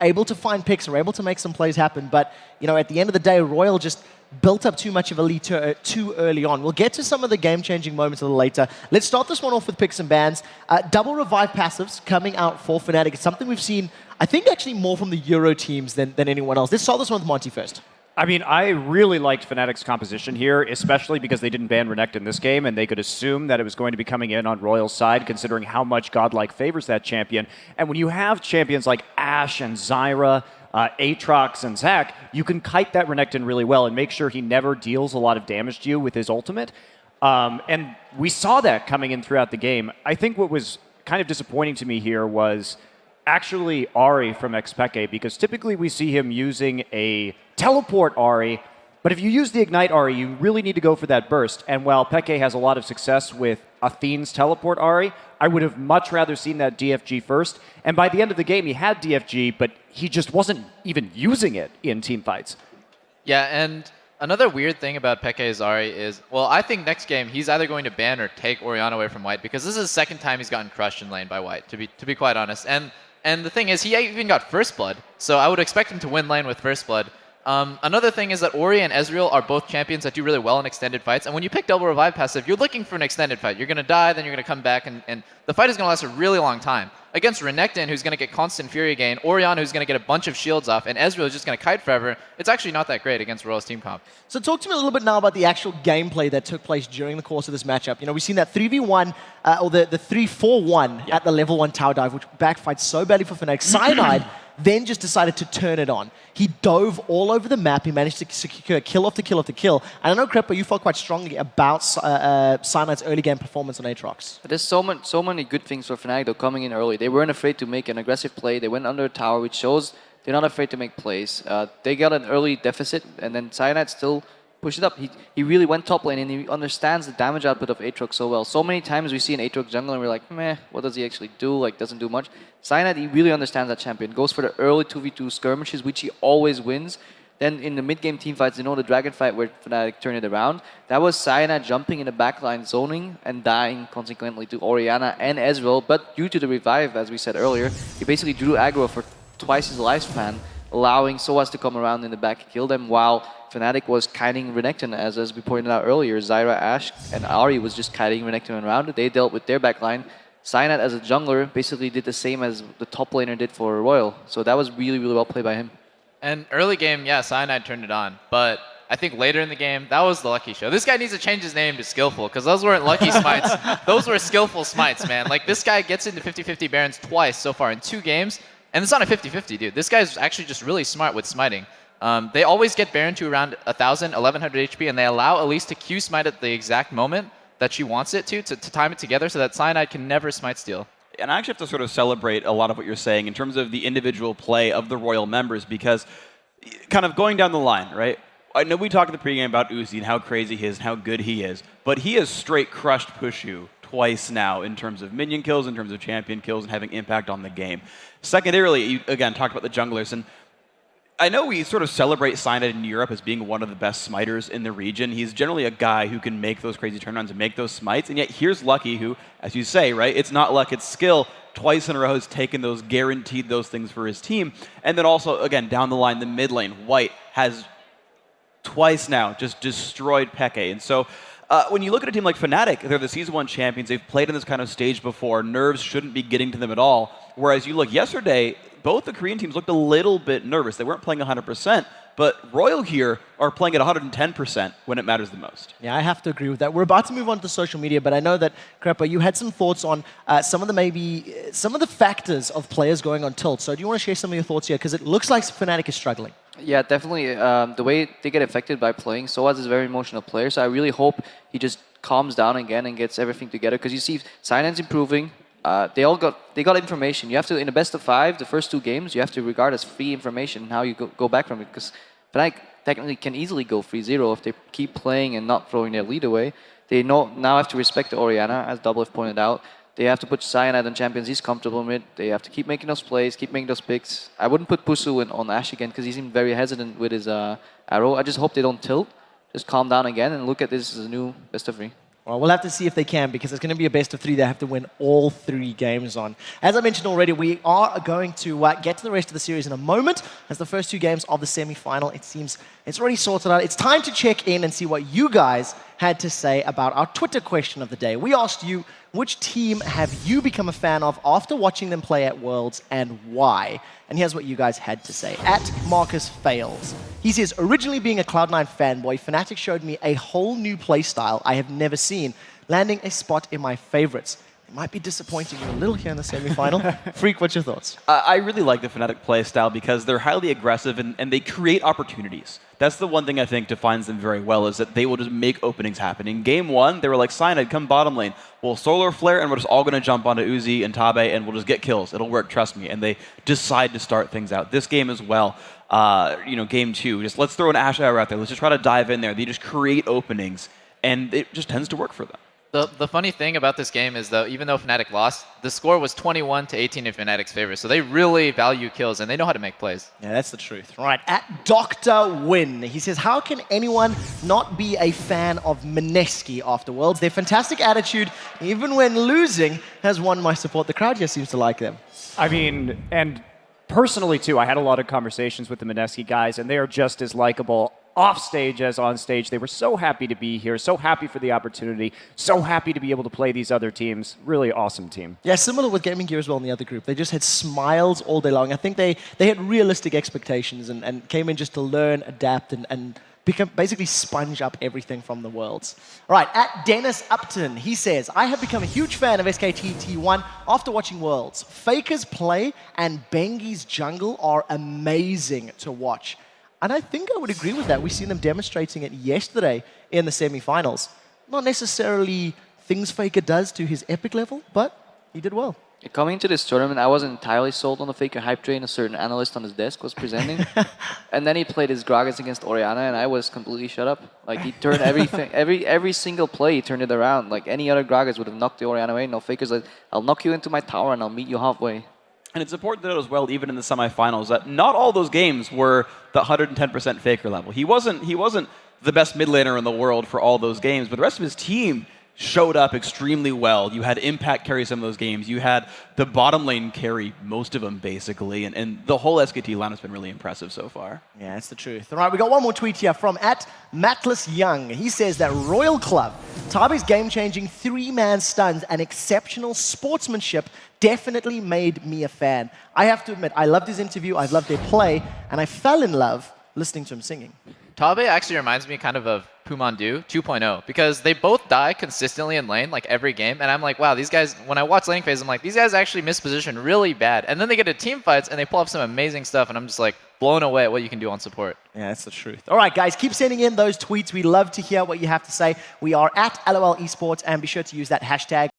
able to find picks, were able to make some plays happen. But at the end of the day, Royal just built up too much of a lead too early on. We'll get to some of the game-changing moments a little later. Let's start this one off with picks and bans. Double revive passives coming out for Fnatic. It's something we've seen, I think, actually more from the Euro teams than anyone else. Let's start this one with Monty first. I mean, I really liked Fnatic's composition here, especially because they didn't ban Renekton in this game, and they could assume that it was going to be coming in on Royal's side, considering how much Godlike favors that champion. And when you have champions like Ashe and Zyra, Aatrox and Zac, you can kite that Renekton really well and make sure he never deals a lot of damage to you with his ultimate. And we saw that coming in throughout the game. I think what was kind of disappointing to me here was actually Ahri from Xpeke, because typically we see him using a teleport Ahri, but if you use the Ignite Ahri, you really need to go for that burst. And while Peke has a lot of success with Athene's teleport Ahri, I would have much rather seen that DFG first. And by the end of the game, he had DFG, but he just wasn't even using it in team fights. Yeah, and another weird thing about Peke's Ahri is, well, I think next game he's either going to ban or take Orianna away from White, because this is the second time he's gotten crushed in lane by White, to be quite honest. And the thing is, he even got First Blood, so I would expect him to win lane with First Blood. Another thing is that Ori and Ezreal are both champions that do really well in extended fights, and when you pick double revive passive, you're looking for an extended fight. You're going to die, then you're going to come back, and the fight is going to last a really long time. Against Renekton, who's going to get constant Fury gain, Orianna, who's going to get a bunch of shields off, and Ezreal is just going to kite forever, it's actually not that great against Royal's team comp. So talk to me a little bit now about the actual gameplay that took place during the course of this matchup. We've seen that 3v1, or the 3-4-1 at the level 1 tower dive, which backfired so badly for Fnatic. Cyanide then just decided to turn it on. He dove all over the map. He managed to secure kill after kill after kill. And I know, Krepa, you felt quite strongly about Cyanide's early game performance on Aatrox. There's so many good things for Fnatic though coming in early. They weren't afraid to make an aggressive play. They went under a tower, which shows they're not afraid to make plays. They got an early deficit, and then Cyanide still pushed it up. He really went top lane, and he understands the damage output of Aatrox so well. So many times we see an Aatrox jungle, and we're like, meh, what does he actually do? Like, doesn't do much. Cyanide, he really understands that champion. Goes for the early 2v2 skirmishes, which he always wins. Then in the mid-game team fights, the Dragon fight where Fnatic turned it around, that was Cyanide jumping in the backline, zoning, and dying consequently to Orianna and Ezreal. But due to the revive, as we said earlier, he basically drew aggro for twice his lifespan, allowing Soaz to come around in the back and kill them, while Fnatic was kiting Renekton, as we pointed out earlier. Zyra, Ashe, and Ahri was just kiting Renekton around. They dealt with their backline. Cyanide, as a jungler, basically did the same as the top laner did for Royal. So that was really, really well played by him. And early game, yeah, Cyanide turned it on. But I think later in the game, that was the lucky show. This guy needs to change his name to Skillful, because those weren't lucky smites. Those were skillful smites, man. Like, this guy gets into 50-50 Barons twice so far in 2 games. And it's not a 50-50, dude. This guy's actually just really smart with smiting. They always get Baron to around 1,000, 1,100 HP, and they allow Elise to Q smite at the exact moment that she wants it to time it together so that Cyanide can never smite steal. And I actually have to sort of celebrate a lot of what you're saying in terms of the individual play of the Royal members, because kind of going down the line, right? I know we talked in the pregame about Uzi and how crazy he is and how good he is, but he has straight crushed Pushu twice now in terms of minion kills, in terms of champion kills, and having impact on the game. Secondarily, you again talked about the junglers, and I know we sort of celebrate Cyanide in Europe as being one of the best smiters in the region. He's generally a guy who can make those crazy turnarounds and make those smites, and yet here's Lucky who, as you say, right, it's not luck, it's skill. Twice in a row has taken those, guaranteed those things for his team. And then also, again, down the line, the mid lane, White has twice now just destroyed Peke. And so when you look at a team like Fnatic, they're the Season 1 champions. They've played in this kind of stage before. Nerves shouldn't be getting to them at all. Whereas you look yesterday, both the Korean teams looked a little bit nervous. They weren't playing 100%, but Royal here are playing at 110% when it matters the most. Yeah, I have to agree with that. We're about to move on to social media, but I know that, Krepa, you had some thoughts on some of the factors of players going on tilt. So do you want to share some of your thoughts here? Because it looks like Fnatic is struggling. Yeah, definitely. The way they get affected by playing, Soaz is a very emotional player, so I really hope he just calms down again and gets everything together. Because you see, Cyanide's improving. They got information. You have to, in the best of 5, the first 2 games, you have to regard as free information how you go back from it. Because Fnatic technically can easily go 3-0 if they keep playing and not throwing their lead away. They now have to respect the Orianna, as Doublelift pointed out. They have to put Cyanide on champions he's comfortable with. They have to keep making those plays, keep making those picks. I wouldn't put Pusu on Ashe again because he seemed very hesitant with his arrow. I just hope they don't tilt. Just calm down again and look at this as a new best of 3. Well, we'll have to see if they can, because it's going to be a best of 3 they have to win all 3 games on. As I mentioned already, we are going to get to the rest of the series in a moment, as the first 2 games of the semi-final, it seems it's already sorted out. It's time to check in and see what you guys had to say about our Twitter question of the day. We asked you, which team have you become a fan of after watching them play at Worlds, and why? And here's what you guys had to say. At Marcus Fails. He says, originally being a Cloud9 fanboy, Fnatic showed me a whole new playstyle I have never seen, landing a spot in my favorites. It might be disappointing you a little here in the semi-final. Freak, what's your thoughts? I really like the Fnatic play style because they're highly aggressive and they create opportunities. That's the one thing I think defines them very well, is that they will just make openings happen. In game 1, they were like, Cyanide, come bottom lane. We'll solar flare and we're just all going to jump onto Uzi and Tabe and we'll just get kills. It'll work, trust me. And they decide to start things out. This game as well, game 2, just let's throw an Ashe Hour out there. Let's just try to dive in there. They just create openings and it just tends to work for them. The funny thing about this game is, though, even though Fnatic lost, the score was 21-18 in Fnatic's favor. So they really value kills, and they know how to make plays. Yeah, that's the truth. Right, at Dr. Win, he says, how can anyone not be a fan of Mineski after Worlds? Their fantastic attitude, even when losing, has won my support. The crowd here seems to like them. I mean, and personally, too, I had a lot of conversations with the Mineski guys, and they are just as likable off stage as on stage. They were so happy to be here, so happy for the opportunity, so happy to be able to play these other teams. Really awesome team. Yeah, similar with Gaming Gear as well in the other group. They just had smiles all day long. I think they had realistic expectations and came in just to learn, adapt, and basically sponge up everything from the Worlds. All right, at Dennis Upton, he says, I have become a huge fan of SKT T1 after watching Worlds. Faker's play and Bengi's jungle are amazing to watch. And I think I would agree with that. We've seen them demonstrating it yesterday in the semi-finals. Not necessarily things Faker does to his epic level, but he did well. Coming into this tournament, I wasn't entirely sold on the Faker hype train. A certain analyst on his desk was presenting. And then he played his Gragas against Orianna, and I was completely shut up. Like, he turned everything, every single play, he turned it around. Like, any other Gragas would have knocked the Orianna away. No, Faker's like, I'll knock you into my tower and I'll meet you halfway. And it's important to note as well, even in the semifinals, that not all those games were the 110% Faker level. He wasn't the best mid laner in the world for all those games, but the rest of his team showed up extremely well. You had Impact carry some of those games. You had the bottom lane carry most of them, basically. And the whole SKT line has been really impressive so far. Yeah, that's the truth. All right, we got one more tweet here from at Matless Young. He says that Royal Club, Tabe's game-changing 3-man stuns and exceptional sportsmanship definitely made me a fan. I have to admit, I loved his interview, I've loved their play, and I fell in love listening to him singing. Tabe actually reminds me kind of Pumandu 2.0, because they both die consistently in lane, like every game, and I'm like, wow, these guys, when I watch laning phase, I'm like, these guys actually miss position really bad, and then they get to team fights and they pull off some amazing stuff, and I'm just like blown away at what you can do on support. Yeah, that's the truth. All right, guys, keep sending in those tweets. We love to hear what you have to say. We are at LOL Esports, and be sure to use that hashtag